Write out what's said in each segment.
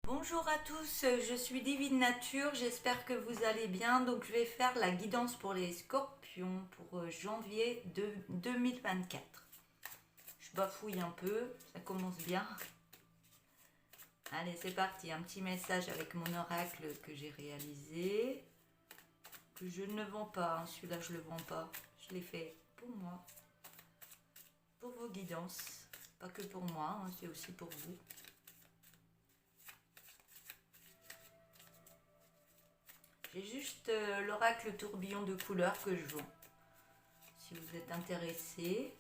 Bonjour à tous, je suis Divine Nature, j'espère que vous allez bien. Donc je vais faire la guidance pour les scorpions pour janvier 2024. Je bafouille un peu, ça commence bien. Allez, c'est parti, un petit message avec mon oracle que j'ai réalisé, que je ne vends pas, hein. Celui-là je ne le vends pas, je l'ai fait pour moi, pour vos guidances, pas que pour moi, hein, c'est aussi pour vous. J'ai juste l'oracle tourbillon de couleurs que je vends. Si vous êtes intéressé.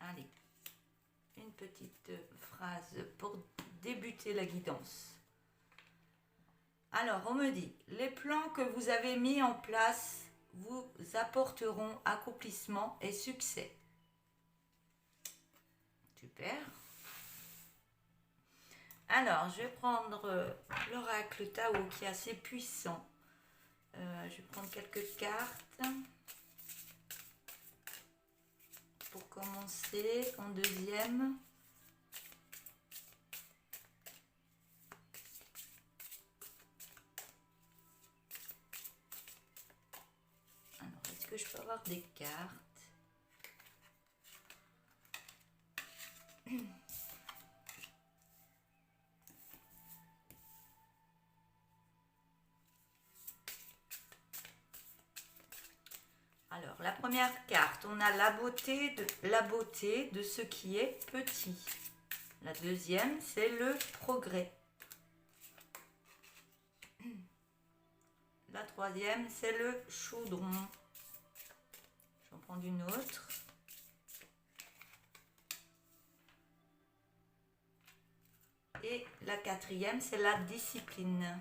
Allez, une petite phrase pour débuter la guidance. Alors, on me dit, les plans que vous avez mis en place vous apporteront accomplissement et succès. Super. Alors, je vais prendre l'oracle Tao qui est assez puissant. Je vais prendre quelques cartes. Pour commencer, en deuxième. Alors, est-ce que je peux avoir des cartes? Alors, la première carte, on a la beauté de ce qui est petit. La deuxième, c'est le progrès. La troisième, c'est le chaudron. Je vais en prendre une autre. Et la quatrième, c'est la discipline.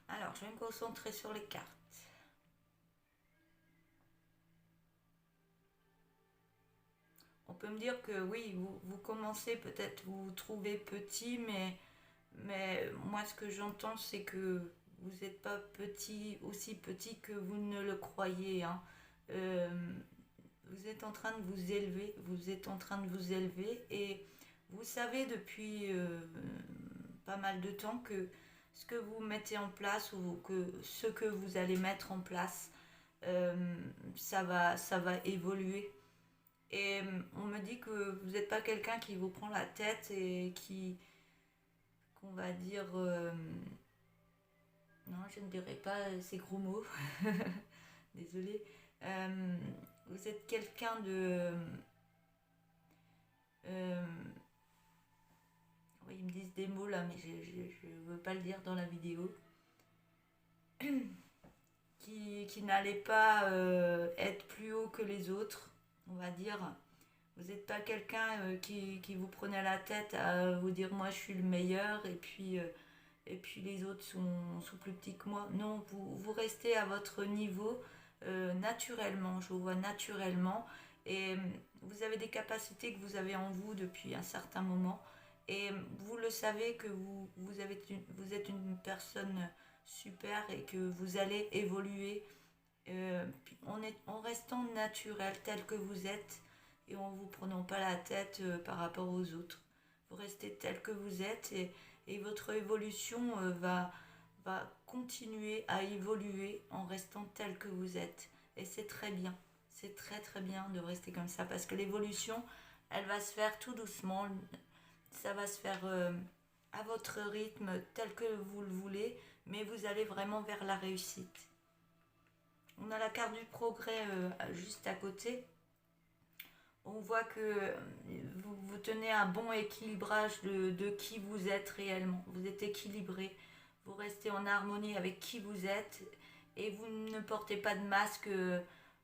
Alors, je vais me concentrer sur les cartes. On peut me dire que oui, vous commencez peut-être, vous vous trouvez petit, mais moi ce que j'entends c'est que vous n'êtes pas petit, aussi petit que vous ne le croyez, hein. Vous êtes en train de vous élever, vous êtes en train de vous élever et vous savez depuis pas mal de temps que ce que vous mettez en place ou que ce que vous allez mettre en place, ça va évoluer. Et on me dit que vous n'êtes pas quelqu'un qui vous prend la tête et qu'on va dire, non, je ne dirais pas ces gros mots, désolée. Vous êtes quelqu'un de, euh, oui, ils me disent des mots là, mais je ne veux pas le dire dans la vidéo, qui n'allait pas être plus haut que les autres, on va dire. Vous n'êtes pas quelqu'un qui vous prenait la tête à vous dire moi je suis le meilleur et puis les autres sont plus petits que moi. Non, vous restez à votre niveau naturellement, je vous vois naturellement. Et vous avez des capacités que vous avez en vous depuis un certain moment. Et vous le savez que vous êtes une personne super et que vous allez évoluer en restant naturel tel que vous êtes et en vous prenant pas la tête par rapport aux autres. Vous restez tel que vous êtes et votre évolution va continuer à évoluer en restant tel que vous êtes. Et c'est très bien. C'est très très bien de rester comme ça parce que l'évolution, elle va se faire tout doucement. Ça va se faire à votre rythme tel que vous le voulez, mais vous allez vraiment vers la réussite. On a la carte du progrès juste à côté. On voit que vous tenez un bon équilibrage de qui vous êtes réellement. Vous êtes équilibré, vous restez en harmonie avec qui vous êtes et vous ne portez pas de masque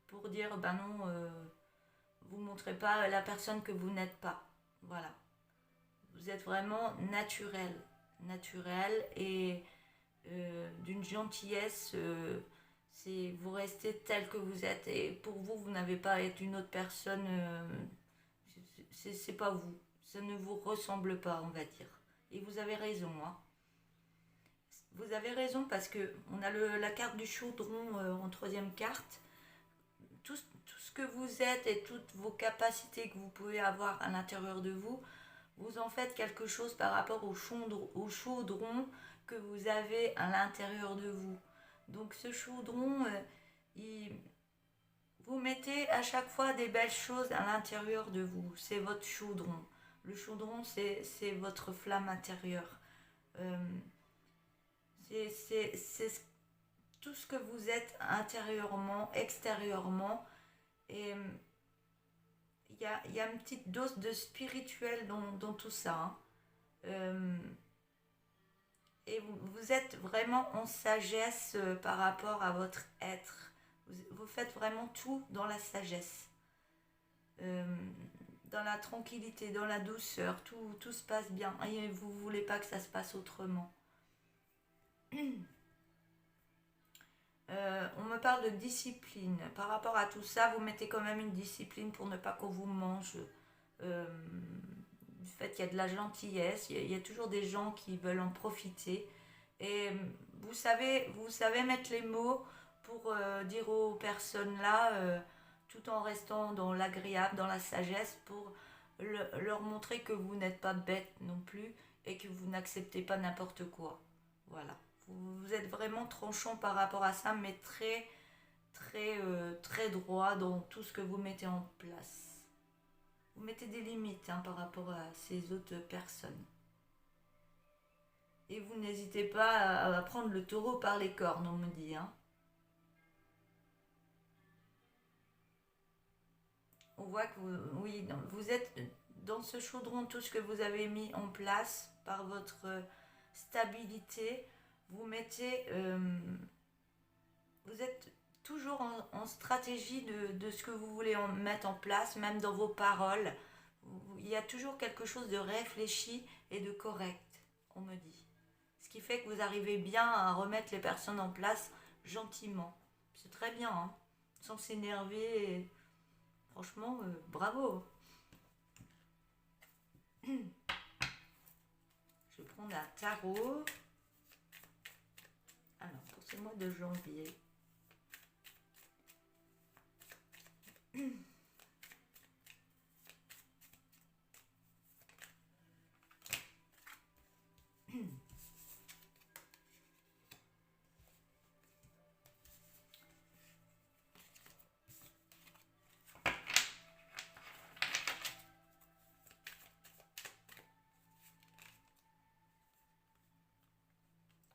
pour dire ben non, vous ne montrez pas la personne que vous n'êtes pas. Voilà. Vous êtes vraiment naturel et d'une gentillesse. Vous restez tel que vous êtes et pour vous, vous n'avez pas à être une autre personne. C'est pas vous. Ça ne vous ressemble pas, on va dire. Et vous avez raison, hein. vous avez raison parce que on a la carte du chaudron en troisième carte. Tout ce que vous êtes et toutes vos capacités que vous pouvez avoir à l'intérieur de vous, vous en faites quelque chose par rapport au chaudron que vous avez à l'intérieur de vous. Donc ce chaudron, vous mettez à chaque fois des belles choses à l'intérieur de vous. C'est votre chaudron. Le chaudron, c'est votre flamme intérieure. Euh, c'est tout ce que vous êtes intérieurement, extérieurement. Et y a une petite dose de spirituel dans tout ça. Hein. Euh, et vous êtes vraiment en sagesse par rapport à votre être. Vous faites vraiment tout dans la sagesse. Euh, dans la tranquillité, dans la douceur, tout se passe bien. Et vous ne voulez pas que ça se passe autrement. On me parle de discipline. Par rapport à tout ça, vous mettez quand même une discipline pour ne pas qu'on vous mange. Du fait qu'il y a de la gentillesse, il y a toujours des gens qui veulent en profiter. Et vous savez mettre les mots pour dire aux personnes là, tout en restant dans l'agréable, dans la sagesse, pour leur montrer que vous n'êtes pas bête non plus et que vous n'acceptez pas n'importe quoi. Voilà. Vous êtes vraiment tranchant par rapport à ça, mais très droit dans tout ce que vous mettez en place. Vous mettez des limites par rapport à ces autres personnes. Et vous n'hésitez pas à prendre le taureau par les cornes, on me dit. Hein. On voit que oui, vous êtes dans ce chaudron, tout ce que vous avez mis en place par votre stabilité, vous mettez, vous êtes toujours en stratégie de ce que vous voulez mettre en place, même dans vos paroles. Il y a toujours quelque chose de réfléchi et de correct, on me dit. Ce qui fait que vous arrivez bien à remettre les personnes en place gentiment. C'est très bien, hein, sans s'énerver. Franchement, bravo. Je vais prendre un tarot. Alors, pour ce mois de janvier.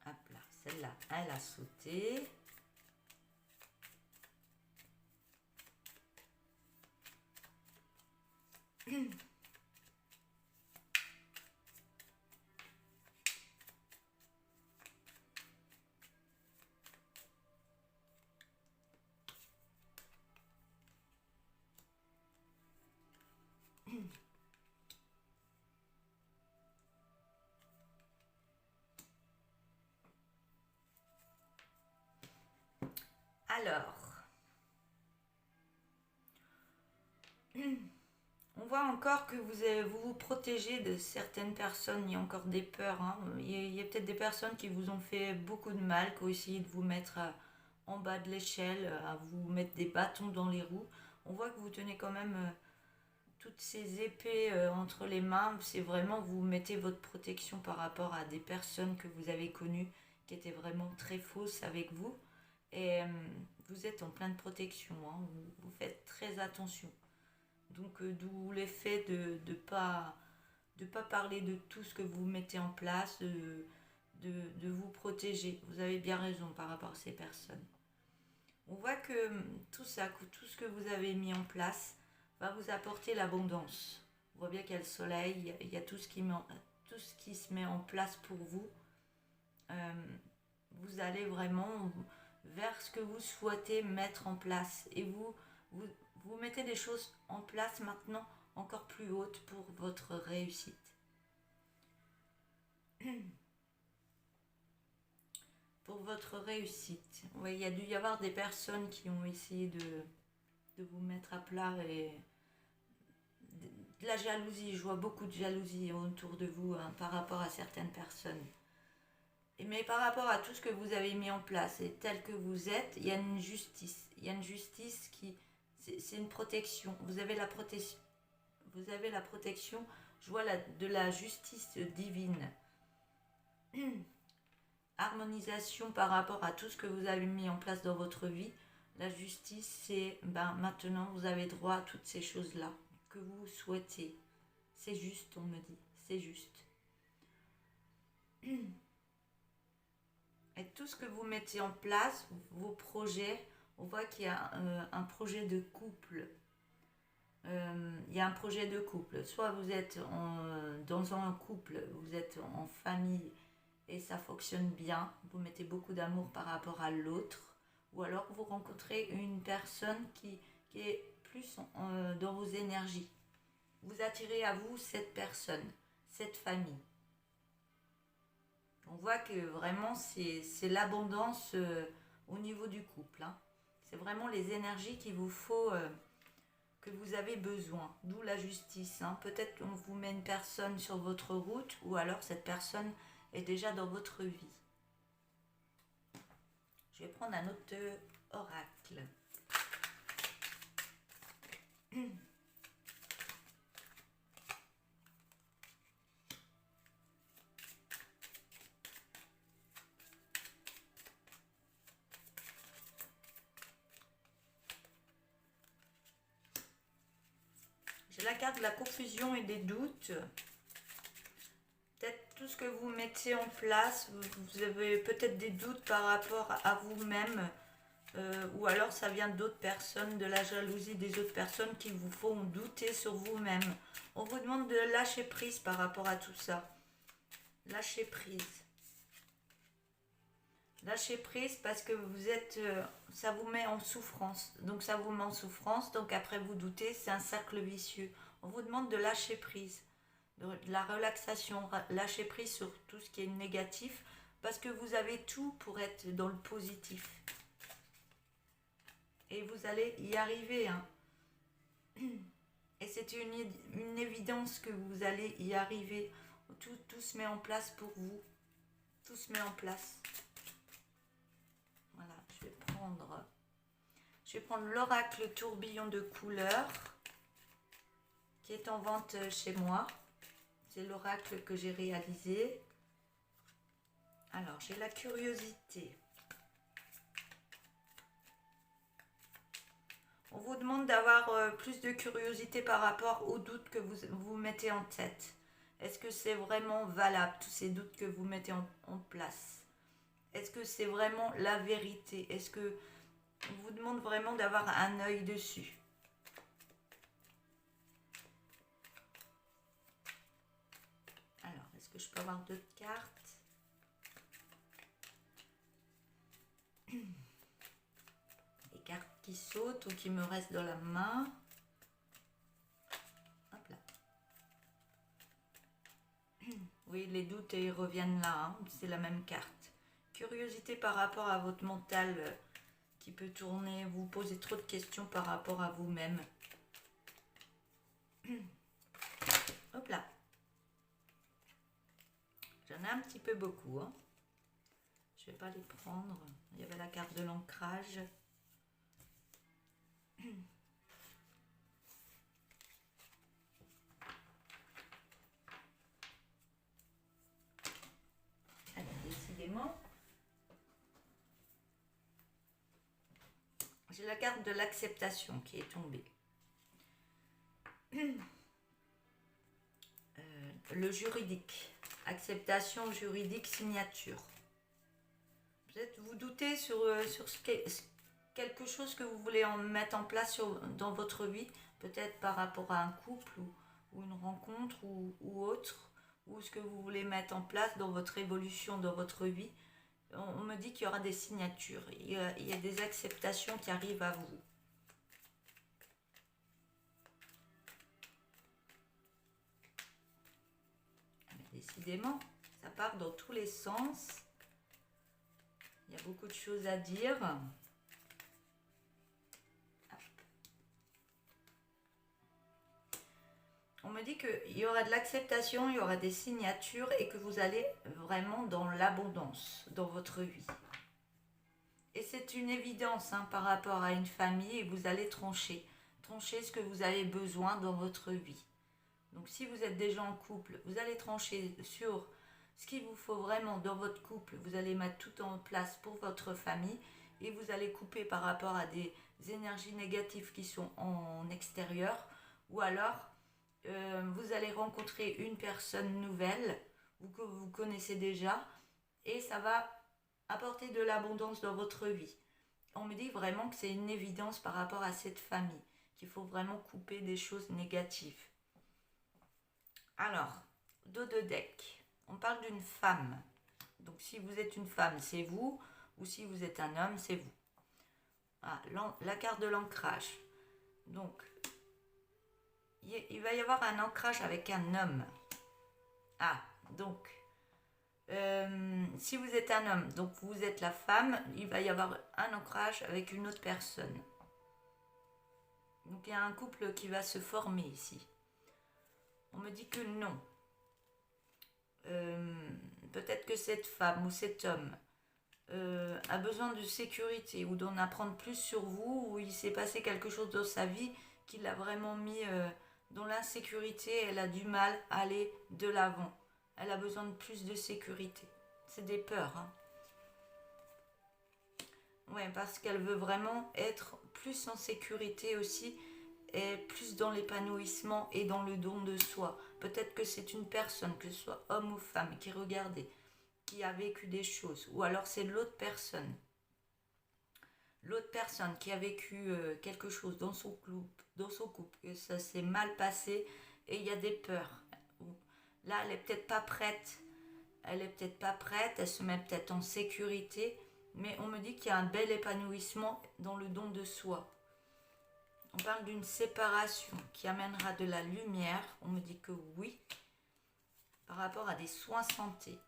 Hop là, celle-là, elle a sauté. Alors, on voit encore que vous protégez de certaines personnes. Il y a encore des peurs. Hein. Il y a peut-être des personnes qui vous ont fait beaucoup de mal, qui ont essayé de vous mettre en bas de l'échelle, à vous mettre des bâtons dans les roues. On voit que vous tenez quand même toutes ces épées entre les mains. C'est vraiment, vous mettez votre protection par rapport à des personnes que vous avez connues qui étaient vraiment très fausses avec vous. Et vous êtes en pleine protection. Hein. Vous faites très attention. Donc d'où l'effet de pas parler de tout ce que vous mettez en place, de vous protéger. Vous avez bien raison par rapport à ces personnes. On voit que tout ça, que tout ce que vous avez mis en place va vous apporter l'abondance. On voit bien qu'il y a le soleil, il y a tout ce qui se met en place pour vous. Vous allez vraiment vers ce que vous souhaitez mettre en place. Et vous mettez des choses en place maintenant encore plus hautes pour votre réussite. Pour votre réussite. Oui, il y a dû y avoir des personnes qui ont essayé de vous mettre à plat et de la jalousie. Je vois beaucoup de jalousie autour de vous par rapport à certaines personnes. Mais par rapport à tout ce que vous avez mis en place et tel que vous êtes, il y a une justice. Il y a une justice qui... C'est une protection. Vous avez la protection. Vous avez la protection. Je vois de la justice divine. Harmonisation par rapport à tout ce que vous avez mis en place dans votre vie. La justice, c'est maintenant vous avez droit à toutes ces choses-là que vous souhaitez. C'est juste, on me dit. C'est juste. Et tout ce que vous mettez en place, vos projets, on voit qu'il y a un projet de couple. Il y a un projet de couple. Soit vous êtes dans un couple, vous êtes en famille et ça fonctionne bien. Vous mettez beaucoup d'amour par rapport à l'autre. Ou alors vous rencontrez une personne qui est plus dans vos énergies. Vous attirez à vous cette personne, cette famille. On voit que vraiment c'est l'abondance au niveau du couple. Hein. C'est vraiment les énergies qu'il vous faut, que vous avez besoin. D'où la justice. Hein. Peut-être qu'on vous met une personne sur votre route ou alors cette personne est déjà dans votre vie. Je vais prendre un autre oracle. J'ai la carte de la confusion et des doutes. Peut-être tout ce que vous mettez en place, vous avez peut-être des doutes par rapport à vous-même. Ou alors ça vient d'autres personnes, de la jalousie des autres personnes qui vous font douter sur vous-même. On vous demande de lâcher prise par rapport à tout ça. Lâcher prise. Lâchez prise parce que vous êtes, ça vous met en souffrance. Donc ça vous met en souffrance, donc après vous doutez, c'est un cercle vicieux. On vous demande de lâcher prise, de la relaxation, lâcher prise sur tout ce qui est négatif parce que vous avez tout pour être dans le positif. Et vous allez y arriver. Hein. Et c'est une évidence que vous allez y arriver. Tout se met en place pour vous. Tout se met en place. Voilà, je vais prendre l'oracle tourbillon de couleurs qui est en vente chez moi. C'est l'oracle que j'ai réalisé. Alors, j'ai la curiosité. On vous demande d'avoir plus de curiosité par rapport aux doutes que vous mettez en tête. Est-ce que c'est vraiment valable, tous ces doutes que vous mettez en place? Est-ce que c'est vraiment la vérité? Est-ce que on vous demande vraiment d'avoir un œil dessus? Alors, est-ce que je peux avoir d'autres cartes? Les cartes qui sautent ou qui me restent dans la main. Hop là. Oui, les doutes ils reviennent là, hein. C'est la même carte. Curiosité par rapport à votre mental qui peut tourner, vous poser trop de questions par rapport à vous-même. Hop là. J'en ai un petit peu beaucoup. Hein. Je ne vais pas les prendre. Il y avait la carte de l'ancrage. Allez, décidément. J'ai la carte de l'acceptation qui est tombée. Le juridique. Acceptation juridique, signature. Peut-être vous doutez sur quelque chose que vous voulez mettre en place dans votre vie. Peut-être par rapport à un couple ou une rencontre ou autre. Ou ce que vous voulez mettre en place dans votre évolution, dans votre vie. On me dit qu'il y aura des signatures, il y a des acceptations qui arrivent à vous. Mais décidément, ça part dans tous les sens. Il y a beaucoup de choses à dire. On me dit qu'il y aura de l'acceptation, il y aura des signatures et que vous allez vraiment dans l'abondance dans votre vie. Et c'est une évidence hein, par rapport à une famille et vous allez trancher. Trancher ce que vous avez besoin dans votre vie. Donc si vous êtes déjà en couple, vous allez trancher sur ce qu'il vous faut vraiment dans votre couple. Vous allez mettre tout en place pour votre famille et vous allez couper par rapport à des énergies négatives qui sont en extérieur. Ou alors, vous allez rencontrer une personne nouvelle ou que vous connaissez déjà et ça va apporter de l'abondance dans votre vie. On me dit vraiment que c'est une évidence par rapport à cette famille, qu'il faut vraiment couper des choses négatives. Alors, dos de deck, on parle d'une femme. Donc si vous êtes une femme, c'est vous, ou si vous êtes un homme, c'est vous. Ah, la carte de l'ancrage. Donc, il va y avoir un ancrage avec un homme. Ah, donc, si vous êtes un homme, donc vous êtes la femme, il va y avoir un ancrage avec une autre personne. Donc il y a un couple qui va se former ici. On me dit que non. Peut-être que cette femme ou cet homme a besoin de sécurité ou d'en apprendre plus sur vous, ou il s'est passé quelque chose dans sa vie qui l'a vraiment mis dans l'insécurité. Elle a du mal à aller de l'avant. Elle a besoin de plus de sécurité. C'est des peurs. Hein. Ouais, parce qu'elle veut vraiment être plus en sécurité aussi et plus dans l'épanouissement et dans le don de soi. Peut-être que c'est une personne, que ce soit homme ou femme, qui regardait, qui a vécu des choses. Ou alors c'est l'autre personne. L'autre personne qui a vécu quelque chose dans son couple, que ça s'est mal passé et il y a des peurs. Là, elle est peut-être pas prête. Elle se met peut-être en sécurité, mais on me dit qu'il y a un bel épanouissement dans le don de soi. On parle d'une séparation qui amènera de la lumière. On me dit que oui, par rapport à des soins santé.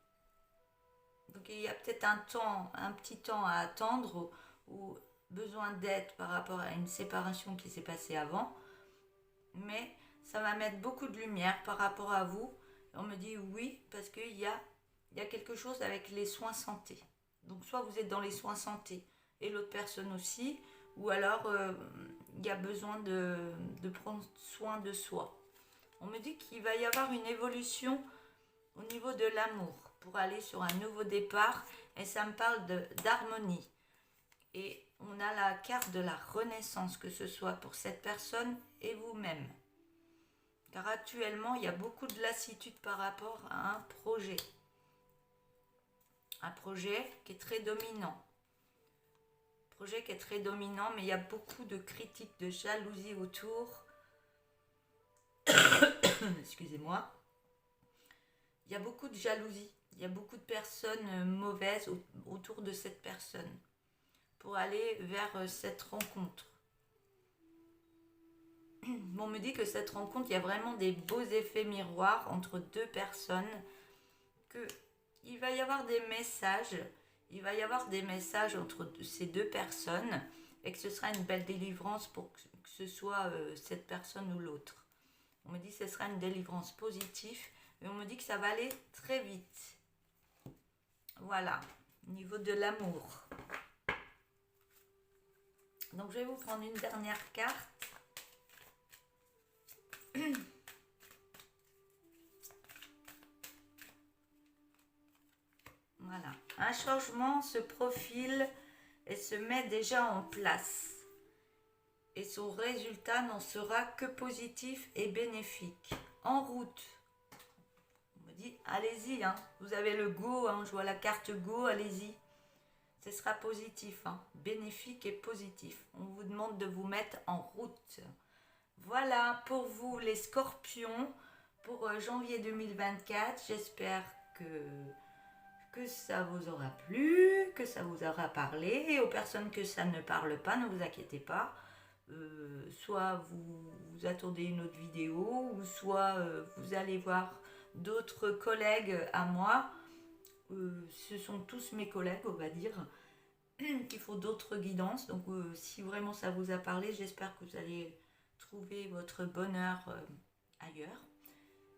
Donc il y a peut-être un petit temps à attendre ou besoin d'aide par rapport à une séparation qui s'est passée avant. Mais ça va mettre beaucoup de lumière par rapport à vous. On me dit oui, parce qu'il y a quelque chose avec les soins santé. Donc soit vous êtes dans les soins santé et l'autre personne aussi, ou alors il y a besoin de prendre soin de soi. On me dit qu'il va y avoir une évolution au niveau de l'amour pour aller sur un nouveau départ et ça me parle d'harmonie. Et on a la carte de la renaissance, que ce soit pour cette personne et vous-même. Car actuellement, il y a beaucoup de lassitude par rapport à un projet. Un projet qui est très dominant. Projet qui est très dominant, mais il y a beaucoup de critiques, de jalousie autour. Excusez-moi. Il y a beaucoup de jalousie. Il y a beaucoup de personnes mauvaises autour de cette personne pour aller vers cette rencontre. On me dit que cette rencontre, il y a vraiment des beaux effets miroirs entre deux personnes, qu'il va y avoir des messages, entre ces deux personnes et que ce sera une belle délivrance pour que ce soit cette personne ou l'autre. On me dit que ce sera une délivrance positive et on me dit que ça va aller très vite. Voilà, au niveau de l'amour. Donc je vais vous prendre une dernière carte. Voilà, un changement se profile et se met déjà en place. Et son résultat n'en sera que positif et bénéfique. En route. On me dit, allez-y, hein. Vous avez le go, hein. Je vois la carte go, allez-y. Ce sera positif, hein. Bénéfique et positif. On vous demande de vous mettre en route. Voilà pour vous les scorpions pour janvier 2024. J'espère que ça vous aura plu, que ça vous aura parlé. Et aux personnes que ça ne parle pas, ne vous inquiétez pas. Soit vous attendez une autre vidéo, ou soit vous allez voir d'autres collègues à moi. Ce sont tous mes collègues, on va dire, qui font d'autres guidances. Donc si vraiment ça vous a parlé, j'espère que vous allez trouver votre bonheur ailleurs.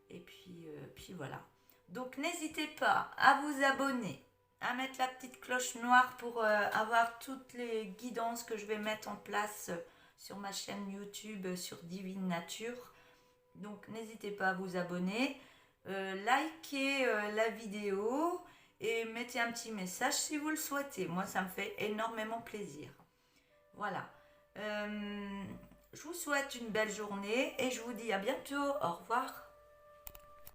Et puis voilà. Donc n'hésitez pas à vous abonner, à mettre la petite cloche noire pour avoir toutes les guidances que je vais mettre en place sur ma chaîne YouTube sur Divine Nature. Donc n'hésitez pas à vous abonner, likez la vidéo et mettez un petit message si vous le souhaitez. Moi, ça me fait énormément plaisir. Voilà. Je vous souhaite une belle journée et je vous dis à bientôt. Au revoir.